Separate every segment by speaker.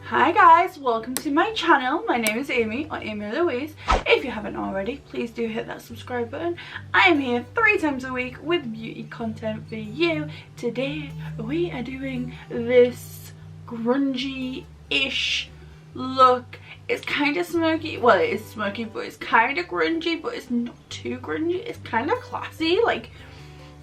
Speaker 1: Hi guys, welcome to my channel. My name is Amy, or Amylouise. If you haven't already, please do hit that subscribe button. I am here 3 times a week with beauty content for you. Today we are doing this grungy-ish look. It's kind of smoky. Well, it is smoky, but it's kind of grungy, but it's not too grungy. It's kind of classy. Like,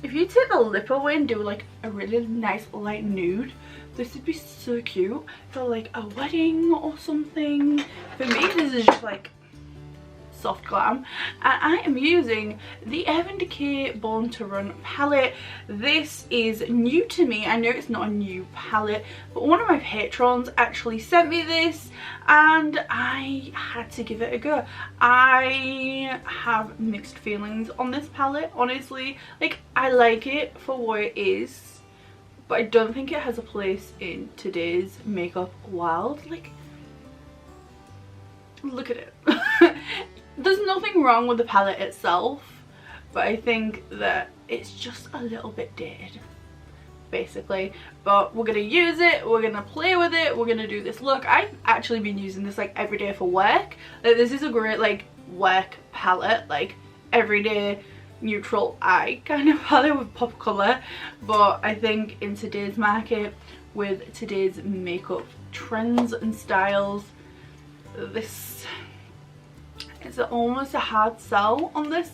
Speaker 1: if you take the lip away and do like a really nice light nude, this would be so cute for like a wedding or something. For me, this is just like soft glam, and I am using the Decay Born to Run palette. This is new to me. I know it's not a new palette, but one of my patrons actually sent me this and I had to give it a go. I have mixed feelings on this palette, honestly. Like, I like it for what it is, but I don't think it has a place in today's makeup world. Like, look at it. There's nothing wrong with the palette itself, but I think that it's just a little bit dated, basically. But we're gonna use it, we're gonna play with it, we're gonna do this look. I've actually been using this like every day for work. Like, this is a great like work palette, like everyday neutral eye kind of palette with pop colour. But I think in today's market, with today's makeup trends and styles, this is almost a hard sell on this.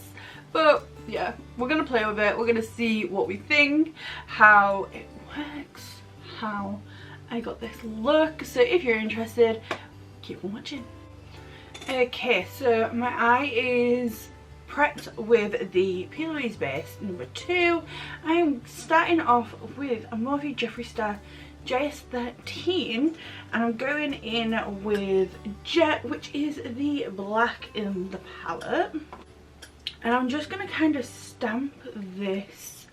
Speaker 1: But yeah, we're gonna play with it, we're gonna see what we think, how it works, how I got this look. So if you're interested, keep on watching. Okay, so my eye is prepped with the Amylouise base number 2. I'm starting off with a Morphe Jeffree Star JS13, and I'm going in with Jet, which is the black in the palette, and I'm just going to kind of stamp this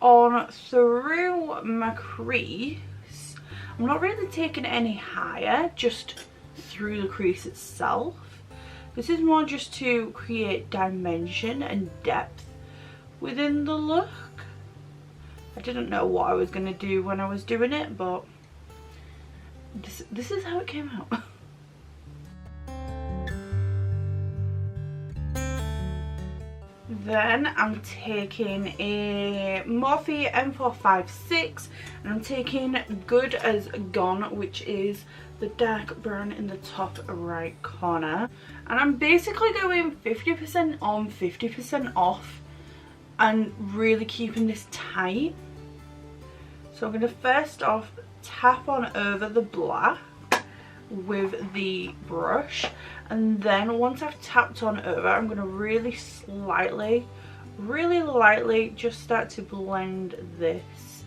Speaker 1: on through my crease. I'm not really taking it any higher, just through the crease itself. This is more just to create dimension and depth within the look. I didn't know what I was going to do when I was doing it, but this is how it came out. Then I'm taking a Morphe M456 and I'm taking Good as Gone, which is the dark brown in the top right corner, and I'm basically going 50% on, 50% off, and really keeping this tight. So I'm going to first off tap on over the black with the brush, and then once I've tapped on over, I'm going to really lightly just start to blend this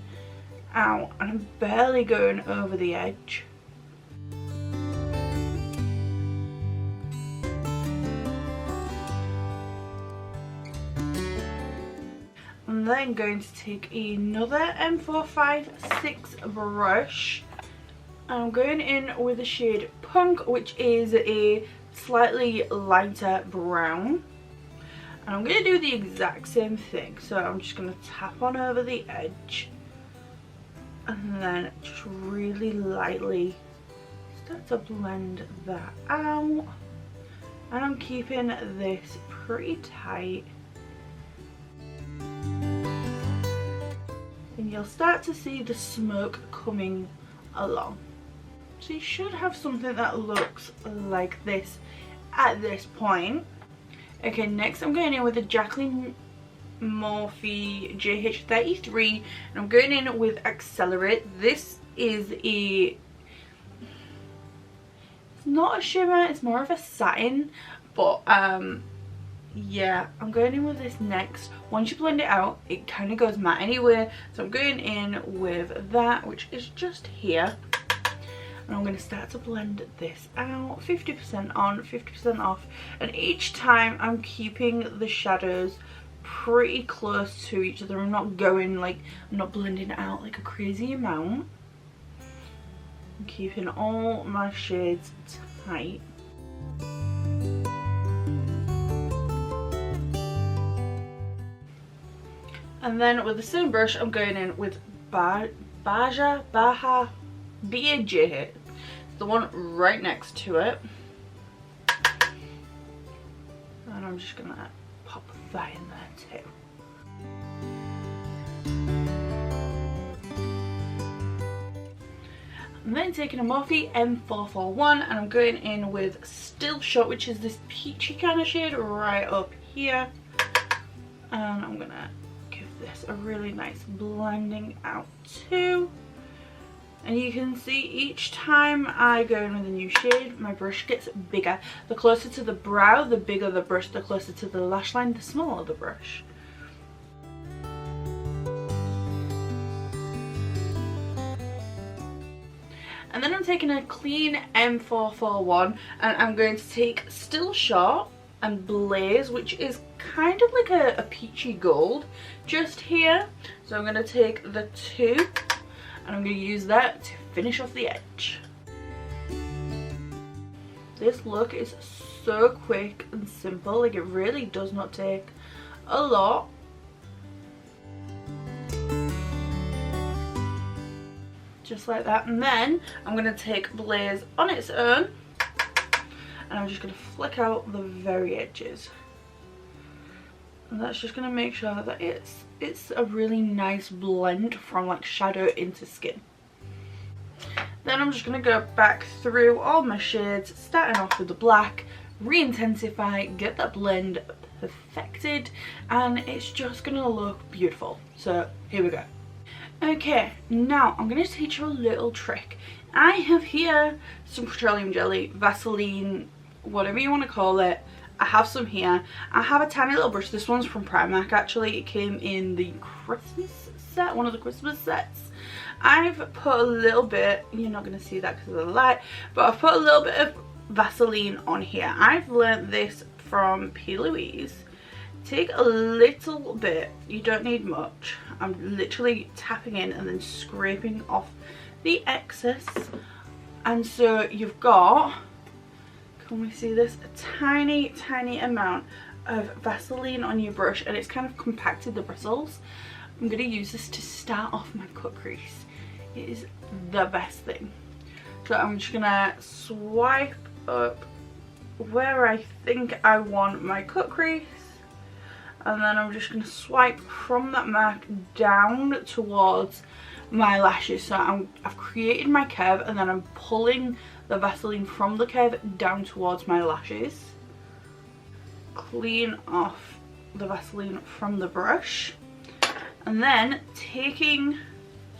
Speaker 1: out, and I'm barely going over the edge. I'm then going to take another M456 brush, and I'm going in with the shade Punk, which is a slightly lighter brown, and I'm going to do the exact same thing. So I'm just going to tap on over the edge and then just really lightly start to blend that out, and I'm keeping this pretty tight. And you'll start to see the smoke coming along. So you should have something that looks like this at this point. Okay, next I'm going in with the Jacqueline Morphe JH33, and I'm going in with Accelerate. This is it's not a shimmer, it's more of a satin, but yeah, I'm going in with this next. Once you blend it out, it kind of goes matte anyway, so I'm going in with that, which is just here, and I'm going to start to blend this out, 50% on, 50% off, and each time I'm keeping the shadows pretty close to each other. I'm not going like, I'm not blending it out like a crazy amount. I'm keeping all my shades tight. And then with the same brush, I'm going in with BAJA the one right next to it. And I'm just gonna pop that in there too. I'm then taking a Morphe M441 and I'm going in with Still Shot, which is this peachy kind of shade right up here. And I'm gonna give this a really nice blending out too. And you can see each time I go in with a new shade, my brush gets bigger. The closer to the brow, the bigger the brush. The closer to the lash line, the smaller the brush. And then I'm taking a clean M441 and I'm going to take Still Shot and Blaze, which is kind of like a peachy gold just here. So I'm going to take the two and I'm going to use that to finish off the edge. This look is so quick and simple, like it really does not take a lot. Just like that. And then I'm going to take Blaze on its own and I'm just going to flick out the very edges. And that's just going to make sure that it's a really nice blend from like shadow into skin. Then I'm just going to go back through all my shades, starting off with the black, re-intensify, get that blend perfected, and it's just going to look beautiful. So here we go. Okay, now I'm going to teach you a little trick. I have here some petroleum jelly, Vaseline, whatever you want to call it. I have some here. I have a tiny little brush. This one's from Primark actually. It came in the Christmas set, one of the Christmas sets. I've put a little bit, you're not going to see that because of the light, but I've put a little bit of Vaseline on here. I've learnt this from Amylouise. Take a little bit, you don't need much. I'm literally tapping in and then scraping off the excess. And so you've got, can we see this? A tiny, tiny amount of Vaseline on your brush and it's kind of compacted the bristles. I'm going to use this to start off my cut crease. It is the best thing. So I'm just going to swipe up where I think I want my cut crease. And then I'm just going to swipe from that mark down towards my lashes. So I've created my curve and then I'm pulling the Vaseline from the curve down towards my lashes. Clean off the Vaseline from the brush. And then taking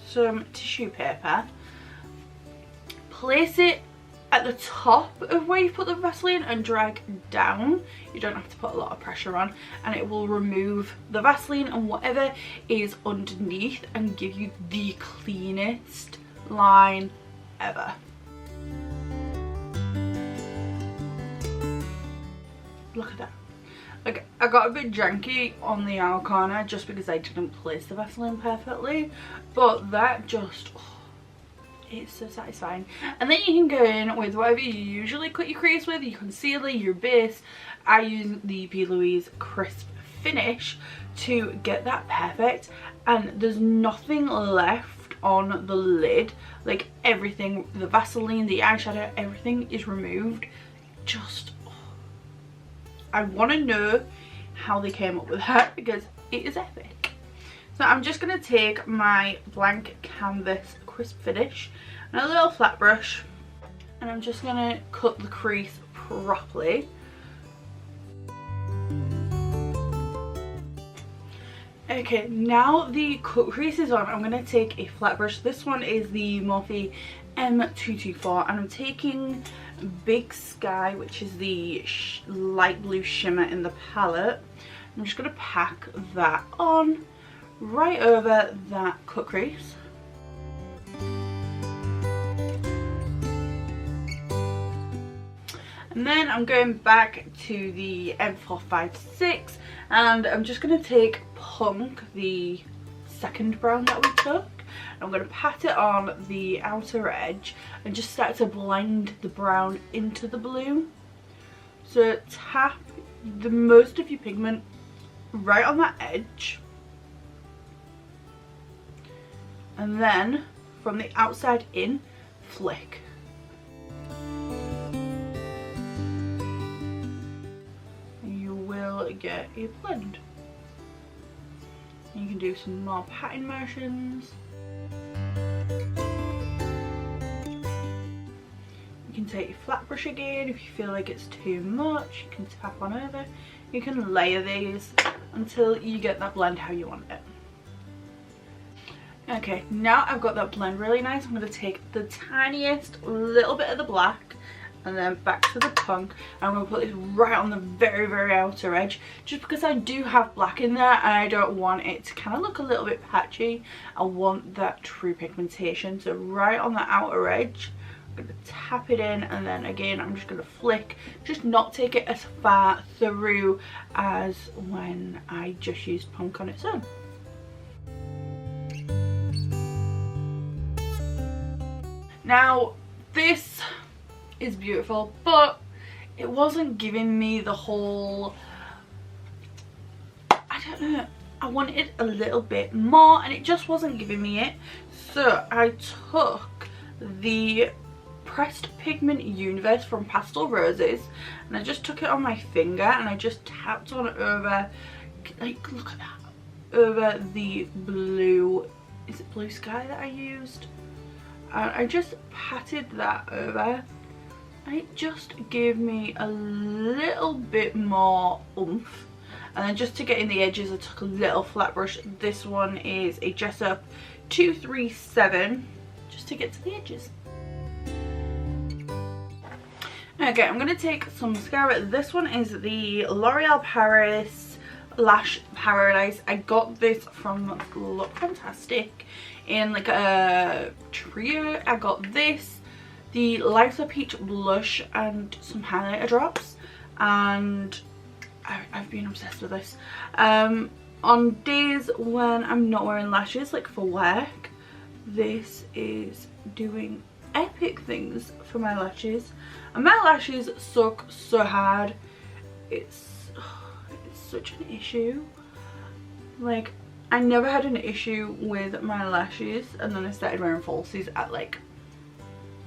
Speaker 1: some tissue paper, place it at the top of where you put the Vaseline and drag down. You don't have to put a lot of pressure on and it will remove the Vaseline and whatever is underneath and give you the cleanest line ever. Look at that. Like, I got a bit janky on the outer corner just because I didn't place the Vaseline perfectly, but that just, it's so satisfying. And then you can go in with whatever you usually cut your crease with, your concealer, your base. I use the Amylouise Crisp Finish to get that perfect, and there's nothing left on the lid. Like everything, the Vaseline, the eyeshadow, everything is removed. Just, I want to know how they came up with that because it is epic. So I'm just going to take my blank canvas Crisp Finish and a little flat brush and I'm just going to cut the crease properly. Okay, now the cut crease is on, I'm going to take a flat brush. This one is the Morphe M224 and I'm taking Big Sky, which is the light blue shimmer in the palette. I'm just going to pack that on right over that cut crease. And then I'm going back to the M456 and I'm just going to take Punk, the second brown that we took. I'm going to pat it on the outer edge and just start to blend the brown into the blue. So tap the most of your pigment right on that edge. And then from the outside in, flick. get a blend. You can do some more patting motions. You can take your flat brush again if you feel like it's too much. You can tap on over. You can layer these until you get that blend how you want it. Okay, now I've got that blend really nice. I'm going to take the tiniest little bit of the black and then back to the punk. I'm going to put this right on the very, very outer edge, just because I do have black in there and I don't want it to kind of look a little bit patchy. I want that true pigmentation. So right on the outer edge, I'm going to tap it in, and then again I'm just going to flick, just not take it as far through as when I just used punk on its own. Now this is beautiful, but it wasn't giving me the whole, I don't know, I wanted a little bit more and it just wasn't giving me it. So I took the Pressed Pigment Universe from Pastel Roses and I just took it on my finger and I just tapped on it over, like, look at that, over the blue, is it Blue Sky that I used? And I just patted that over and it just gave me a little bit more oomph. And then just to get in the edges I took a little flat brush. This one is a Jessup 237, just to get to the edges. Okay, I'm going to take some mascara. This one is the L'Oreal Paris Lash Paradise. I got this from Look Fantastic in like a trio. I got this, the Lighter Peach Blush and some highlighter drops, and I've been obsessed with this. On days when I'm not wearing lashes, like for work, this is doing epic things for my lashes. And my lashes suck so hard. It's such an issue. Like, I never had an issue with my lashes, and then I started wearing falsies at like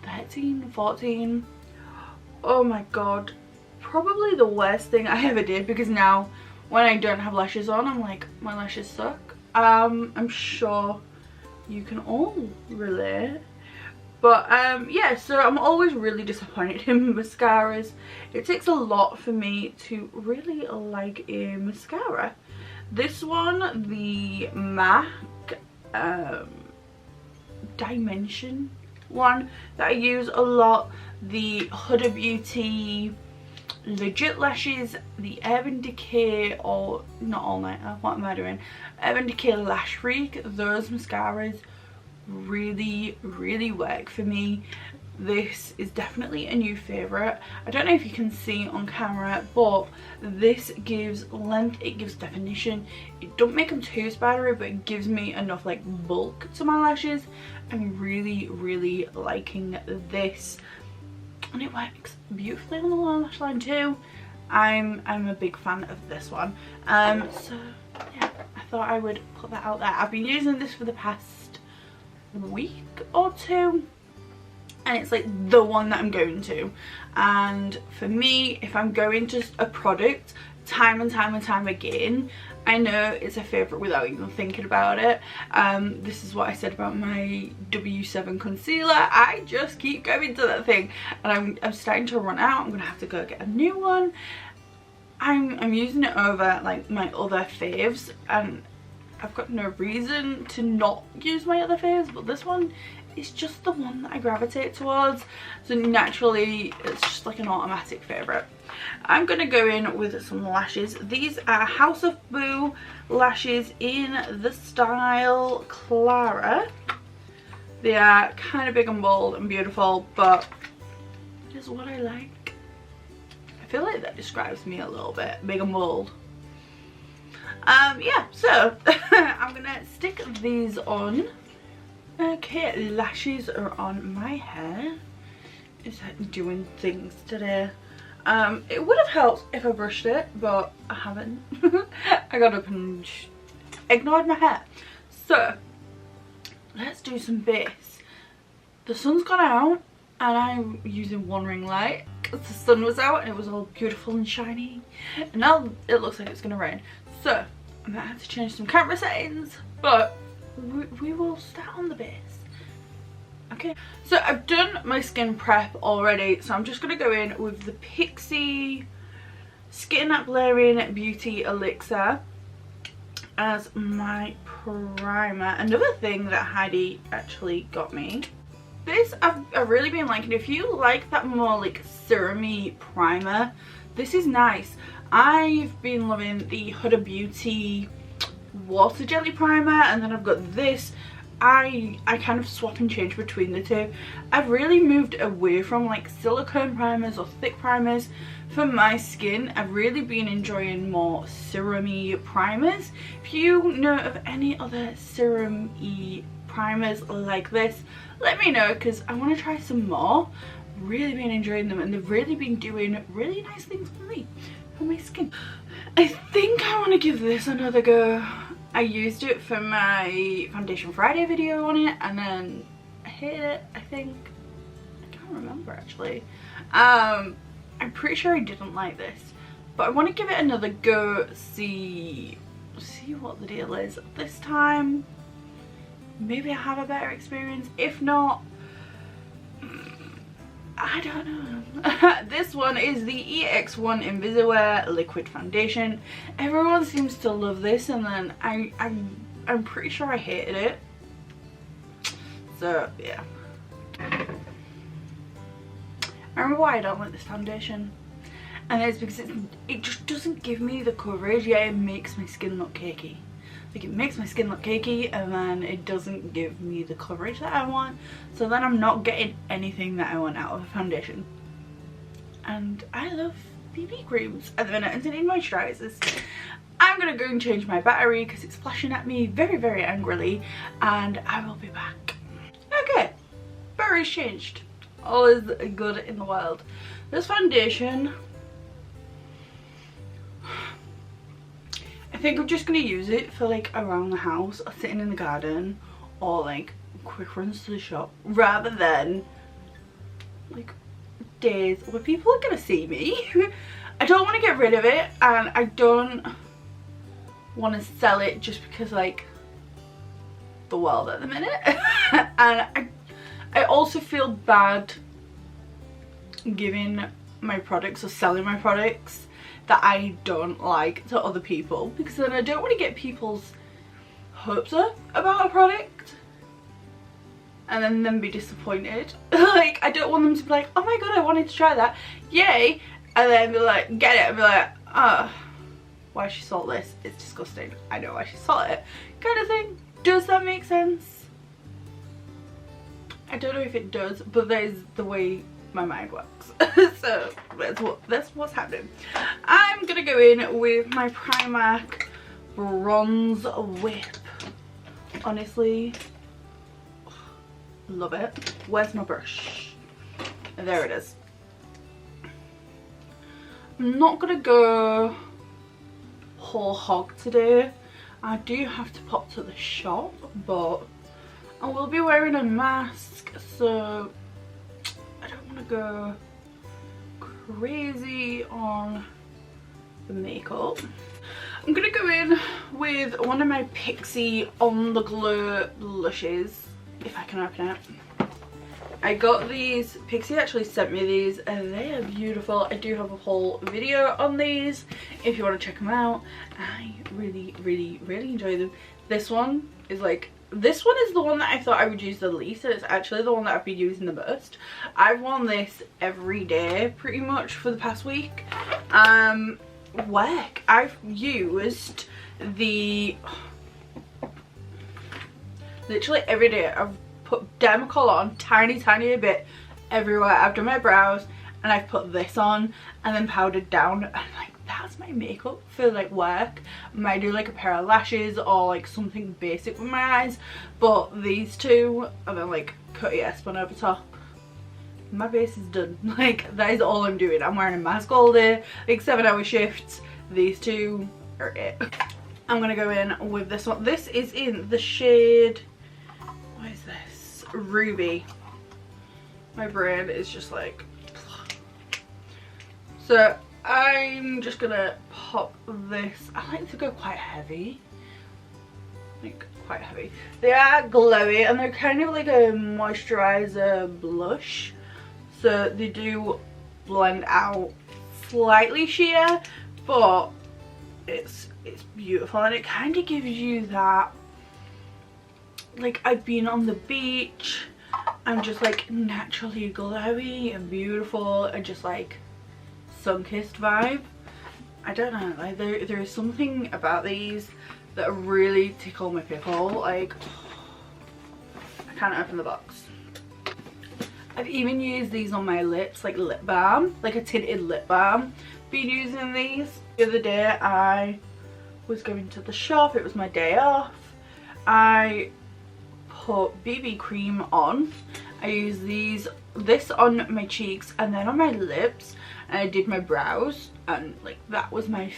Speaker 1: 13, 14. Oh my god. Probably the worst thing I ever did, because now when I don't have lashes on, I'm like, my lashes suck. I'm sure you can all relate. But yeah, so I'm always really disappointed in mascaras. It takes a lot for me to really like a mascara. This one, the MAC Dimension one that I use a lot, the Huda Beauty Legit Lashes, the Urban Decay, or not All Nighter, what am I doing? Urban Decay Lash Freak, those mascaras really, really work for me. This is definitely a new favourite. I don't know if you can see on camera, but this gives length, it gives definition. It don't make them too spidery, but it gives me enough like bulk to my lashes. I'm really, really liking this, and it works beautifully on the lower lash line too. I'm a big fan of this one. So yeah, I thought I would put that out there. I've been using this for the past week or two, and it's like the one that I'm going to. And for me, if I'm going to a product time and time and time again, I know it's a favourite without even thinking about it. This is what I said about my W7 concealer. I just keep going to that thing, and I'm starting to run out. I'm gonna have to go get a new one. I'm using it over like my other faves, and I've got no reason to not use my other faves, but this one is just the one that I gravitate towards. So naturally, it's just like an automatic favourite. I'm going to go in with some lashes. These are House of Boo lashes in the style Clara. They are kind of big and bold and beautiful, but it is what I like. I feel like that describes me a little bit, big and bold. Yeah, so I'm gonna stick these on. Okay, lashes are on. My hair is doing things today. It would have helped if I brushed it, but I haven't. I got up and ignored my hair. So let's do some base. The sun's gone out and I'm using one ring light week the sun was out and it was all beautiful and shiny, and now it looks like it's gonna rain. So I might have to change some camera settings, but we will start on the base. Okay, so I've done my skin prep already, so I'm just gonna go in with the Pixi Skin Uplayering Beauty Elixir as my primer. Another thing that Heidi actually got me. This I've really been liking. If you like that more like serum-y primer, this is nice. I've been loving the Huda Beauty water jelly primer, and then I've got this. I kind of swap and change between the two. I've really moved away from like silicone primers or thick primers for my skin. I've really been enjoying more serum-y primers. If you know of any other serum-y primers like this, let me know, because I want to try some more. Really been enjoying them, and they've really been doing really nice things for me, for my skin. I think I want to give this another go. I used it for my Foundation Friday video on it, and then I hated it, I think. I can't remember actually. I'm pretty sure I didn't like this, but I want to give it another go, see what the deal is this time. Maybe I have a better experience. If not, I don't know. This one is the EX1 Invisiwear Liquid Foundation. Everyone seems to love this, and then I'm pretty sure I hated it. So yeah. I remember why I don't like this foundation, and it's because it just doesn't give me the coverage. Yeah, it makes my skin look cakey. Like, it makes my skin look cakey, and then it doesn't give me the coverage that I want, so then I'm not getting anything that I want out of a foundation. And I love BB creams at the minute, and to need moisturizers. I'm gonna go and change my battery because it's flashing at me very, very angrily, and I will be back. Okay, battery's changed. All is good in the world. This foundation, I think I'm just going to use it for like around the house, or sitting in the garden, or like quick runs to the shop, rather than like days where people are going to see me. I don't want to get rid of it, and I don't want to sell it just because like the world at the minute. And I also feel bad giving my products or selling my products that I don't like to other people, because then I don't want to get people's hopes up about a product and then them be disappointed. Like, I don't want them to be like, oh my god, I wanted to try that, yay, and then be like, get it, and be like, oh, why she sold this, it's disgusting, I know why she sold it, kind of thing. Does that make sense? I don't know if it does, but that is the way my mind works. So that's what's happening. I'm gonna go in with my Primark Bronze Whip. Honestly, love it. Where's my brush? There it is. I'm not gonna go whole hog today. I do have to pop to the shop, but I will be wearing a mask, so I don't want to go crazy on the makeup. I'm going to go in with one of my Pixi On The Glow blushes, if I can open it. I got these, Pixi actually sent me these, and they are beautiful. I do have a whole video on these if you want to check them out. I really, really, really enjoy them. This one is like, this one is the one that I thought I would use the least, and it's actually the one that I've been using the most. I've worn this every day pretty much for the past week. Work, I've used the, literally every day. I've put Dermacol on tiny a bit everywhere. I've done my brows, and I've put this on, and then powdered down, and like, that's my makeup for like work. I might do like a pair of lashes or like something basic with my eyes, but these two, and then like Cutty one over top, my base is done. Like, that is all I'm doing. I'm wearing a mask all day, like 7-hour shifts. These two are it. I'm gonna go in with this one. This is in the shade, what is this? Ruby. My brain is just like, So I'm just gonna pop this. I like to go quite heavy. Like quite heavy. They are glowy and they're kind of like a moisturizer blush. So they do blend out slightly sheer, but it's beautiful and it kind of gives you that, like, I've been on the beach, I'm just like naturally glowy and beautiful and just like sun-kissed vibe. I don't know, like there is something about these that really tickle my pickle. Like, I can't open the box. I've even used these on my lips, like lip balm, like a tinted lip balm. Been using these. The other day I was going to the shop, it was my day off. I put BB cream on. I used this on my cheeks and then on my lips, and I did my brows, and like that was my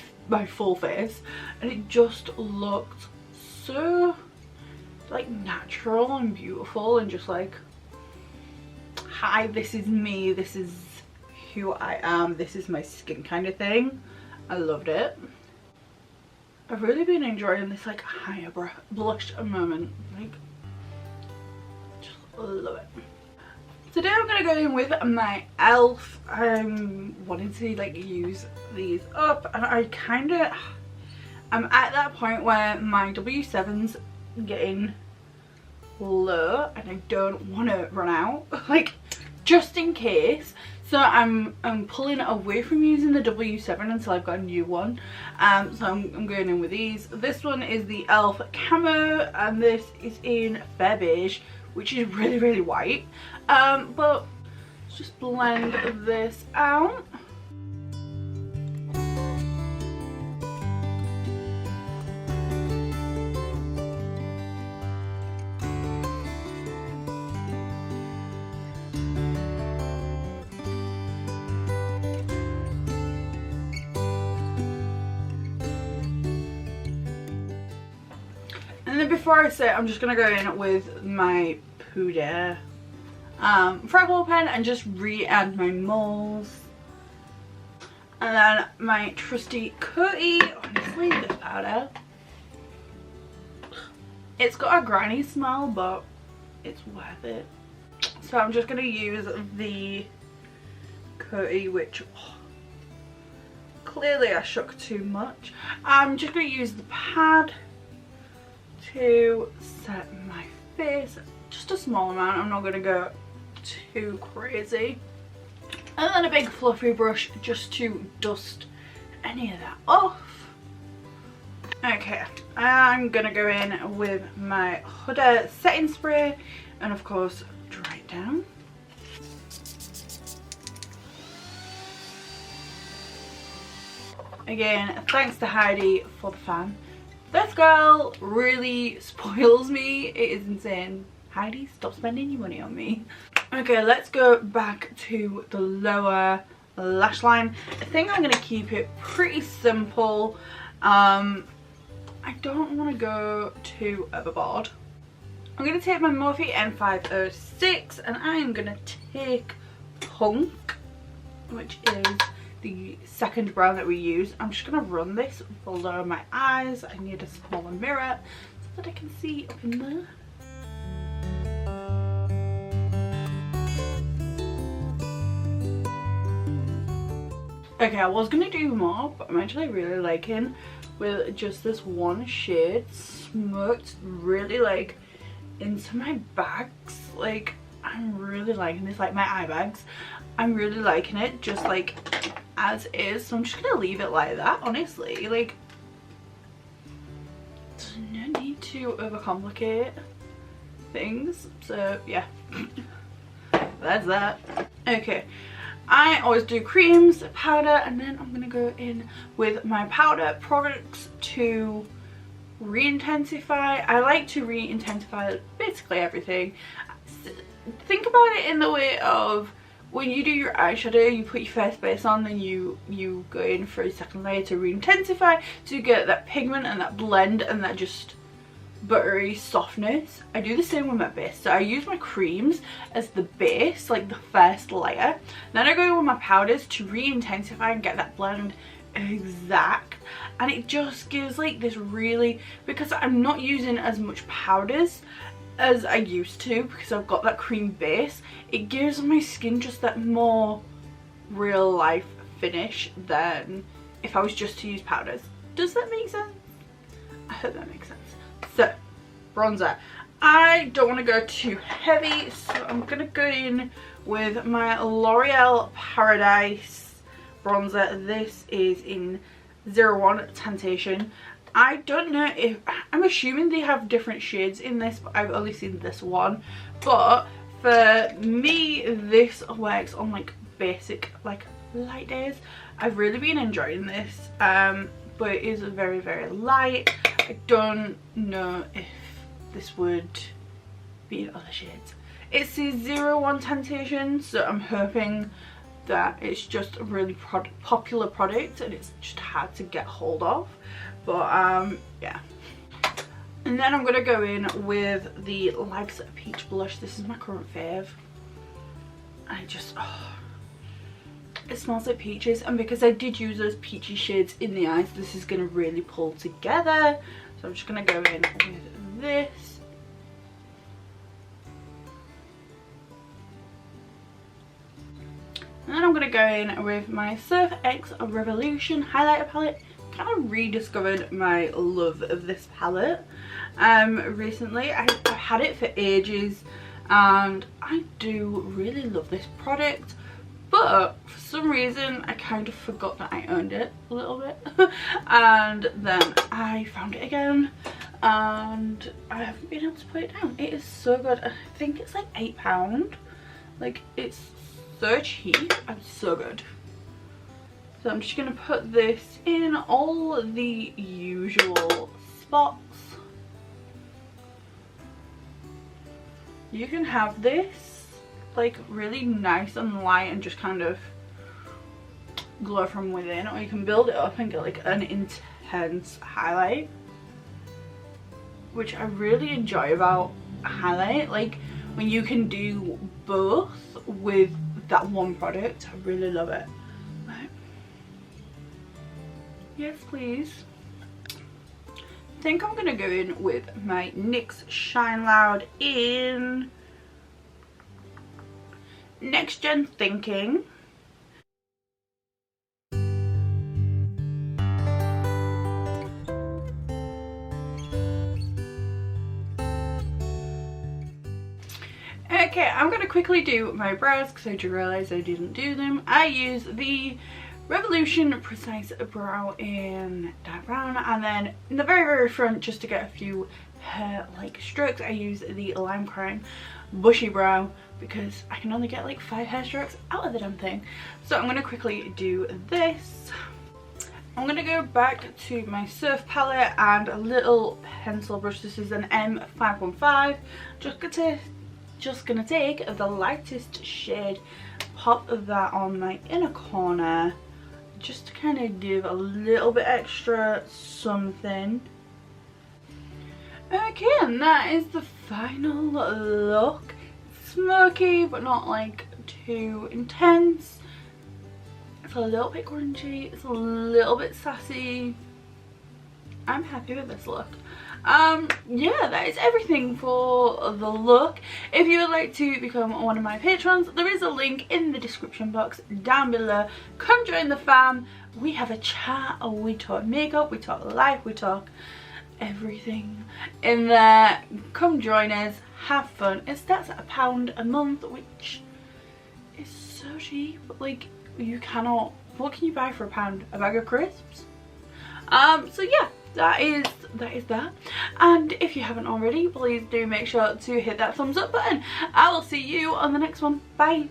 Speaker 1: full face, and it just looked so like natural and beautiful and just like, hi, this is me, this is who I am, this is my skin kind of thing. I loved it. I've really been enjoying this like higher blush at the moment, like just love it. Today I'm gonna go in with my e.l.f. I'm wanting to like use these up, and I'm at that point where my W7's getting low and I don't want to run out, like just in case. So I'm pulling away from using the W7 until I've got a new one. So I'm going in with these. This one is the e.l.f. Camo, and this is in Fair Beige, which is really white. But let's just blend this out. And then before I say, I'm just gonna go in with my Puder freckle pen and just re-add my moles, and then my trusty Coty. Honestly, this powder, it's got a granny smell, but it's worth it. So I'm just gonna use the Coty, which clearly I shook too much. I'm just gonna use the pad to set my face, just a small amount. I'm not gonna go too crazy. And then a big fluffy brush just to dust any of that off. Okay, I'm gonna go in with my Huda setting spray and of course dry it down. Again, thanks to Heidi for the fan. This girl really spoils me. It is insane. Heidi, stop spending your money on me. Okay, let's go back to the lower lash line. I think I'm going to keep it pretty simple. I don't want to go too overboard. I'm going to take my Morphe N506 and I am going to take Punk, which is the second brown that we use. I'm just going to run this below my eyes. I need a smaller mirror so that I can see up in there. Okay, I was going to do more, but I'm actually really liking with just this one shade. Smoked really like into my bags. Like, I'm really liking this, like my eye bags. I'm really liking it just like as is, so I'm just gonna leave it like that, honestly. Like, there's no need to overcomplicate things. So yeah, that's that. Okay, I always do creams, powder, and then I'm gonna go in with my powder products to re-intensify. I like to re-intensify basically everything. Think about it in the way of when you do your eyeshadow, you put your first base on, then you go in for a second layer to re-intensify to get that pigment and that blend and that just buttery softness. I do the same with my base, so I use my creams as the base, like the first layer, then I go in with my powders to re-intensify and get that blend exact, and it just gives like this really, because I'm not using as much powders as I used to because I've got that cream base, it gives my skin just that more real life finish than if I was just to use powders. Does that make sense? I hope that makes sense. So, bronzer. I don't want to go too heavy, so I'm going to go in with my L'Oreal Paradise bronzer. This is in 01 Temptation. I don't know if, I'm assuming they have different shades in this, but I've only seen this one. But for me, this works on like basic, like light days. I've really been enjoying this, but it is very, very light. I don't know if this would be in other shades. It's the 01 Temptation, so I'm hoping that it's just a really popular product and it's just hard to get hold of. But yeah. And then I'm gonna go in with the Life's Peach blush. This is my current fave. I just, oh, it smells like peaches, and because I did use those peachy shades in the eyes, this is gonna really pull together. So I'm just gonna go in with this. And then I'm gonna go in with my Surf X Revolution highlighter palette. Kind of rediscovered my love of this palette recently. I've had it for ages and I do really love this product, but for some reason I kind of forgot that I owned it a little bit and then I found it again and I haven't been able to put it down. It is so good. I think it's like £8. Like, it's so cheap and so good. So I'm just going to put this in all the usual spots. You can have this like really nice and light and just kind of glow from within, or you can build it up and get like an intense highlight, which I really enjoy about highlight, like when you can do both with that one product. I really love it. Right. Yes please. I think I'm gonna go in with my NYX Shine Loud in Next Gen Thinking. Okay, I'm going to quickly do my brows because I just realised I didn't do them. I use the Revolution Precise Brow in dark brown, and then in the very, very front, just to get a few hair-like strokes, I use the Lime Crime Bushy Brow because I can only get like 5 hair strokes out of the damn thing. So I'm going to quickly do this. I'm going to go back to my Surf palette and a little pencil brush. This is an M515. Just gonna take the lightest shade, pop that on my inner corner just to kind of give a little bit extra something. Okay, and that is the final look. Smoky but not like too intense. It's a little bit grungy, it's a little bit sassy. I'm happy with this look. Yeah, that is everything for the look. If you would like to become one of my patrons, there is a link in the description box down below. Come join the fam. We have a chat, we talk makeup, we talk life, we talk everything in there. Come join us, have fun. It starts at £1 a month, which is so cheap. Like, you cannot, what can you buy for £1? A bag of crisps? So yeah, that is that. And if you haven't already, please do make sure to hit that thumbs up button. I will see you on the next one. Bye.